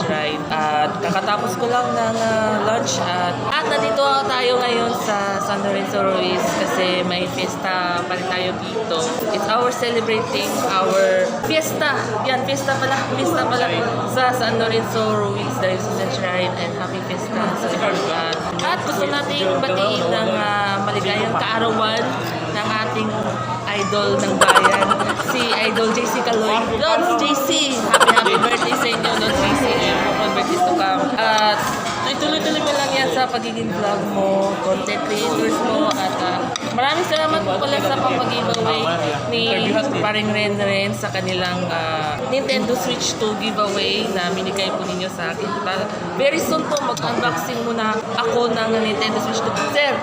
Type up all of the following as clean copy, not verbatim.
Shrine. At kakatapos ko lang ng lunch at nandito tayo ngayon sa San Lorenzo Ruiz kasi may fiesta pa rin tayo dito. It's our celebrating our fiesta. Yan, fiesta pala sa San Lorenzo Ruiz, the Resident Shrine, and happy fiesta sa lahat. At gusto nating batiin ng maligayang kaarawan ng ating idol ng bayan, si Idol JC Caloy. Lods JC, happy birthday sa inyo, Lods JC, and more birthdays to come. At tuloy-tuloy mo lang yan sa pagiging vlog mo, content creators mo, at maraming salamat po pala sa pag-giveaway ni paring Ren sa kanilang Nintendo Switch 2 giveaway na binigay po ninyo sa akin. Very soon po mag-unboxing muna ako ng Nintendo Switch 2. Sir,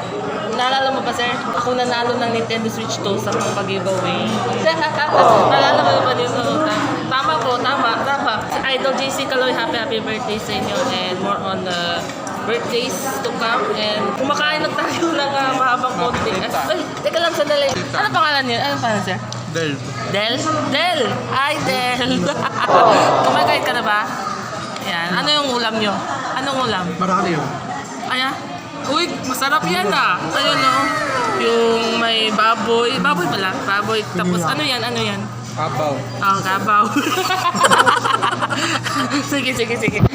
naalala mo ba, sir? Ako nanalo ng Nintendo Switch 2 sa pag-giveaway. Naalala mo ba dito? Tama po, tama. Idol JC Caloy, happy birthday sa inyo, and more on the birthdays to come. And kumakain na tayo ng mahabang konti. Ay, teka lang, sandali. Ano pangalan niyo? Ano pangalan, sir? Del. Del! Ay, Del! Kumakain ka na ba? Ayan. Ano yung ulam nyo? Anong ulam? Marami yun. Ayan. Uy, masarap yan Ayun yung may baboy. Baboy pala. Baboy. Tapos ano yan? Kabaw. Kabaw. Sige.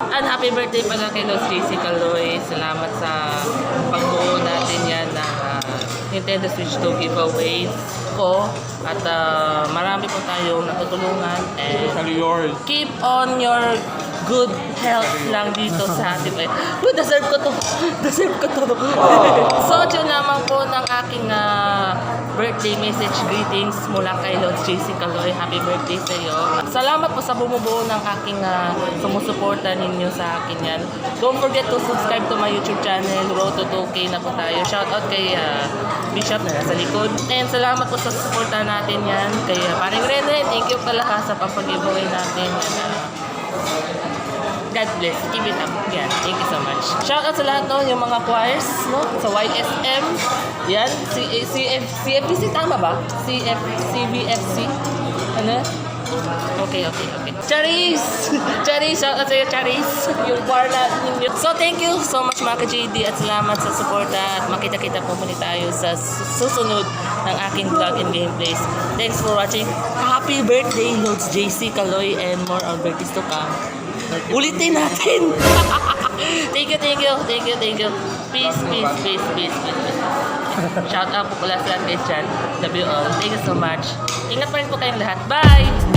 And happy birthday pala kay Los JC Caloy. Salamat sa pagbuo natin yan ng Nintendo Switch 2 giveaway ko. At marami po tayong natutulungan. And keep on your good health lang dito sa ating deserve ko to. So, yun naman po ng aking birthday message greetings mula kay Lord JC Caloy. Happy birthday sa iyo. Salamat po sa bumubuo ng aking sumusuporta ninyo sa akin yan. Don't forget to subscribe to my YouTube channel. Road to 2K na po tayo. Shoutout kay Bishop na nasa likod. And salamat po sa suporta natin yan. Kay paring Rene, thank you pala sa papag-giveaway natin. God bless. Keep it up. Yan. Thank you so much. Shout out sa lahat yung mga choirs, sa YSM. Yan. CFBC, tama ba? CBFC. Ano? Okay. Charis! Shout out sa iyo, Charis. Yung choir natin ninyo. So, thank you so much, mga ka-JD, at salamat sa suporta. At makita-kita po muli tayo sa susunod ng aking vlog and gameplays. Thanks for watching. Happy birthday, Lods JC Caloy, and more on birthdays to come. Ulitin natin. Thank you. Peace. Shout out po pala sa lahat guys dyan. Love you all. Thank you so much. Ingat pa rin po kayong lahat. Bye!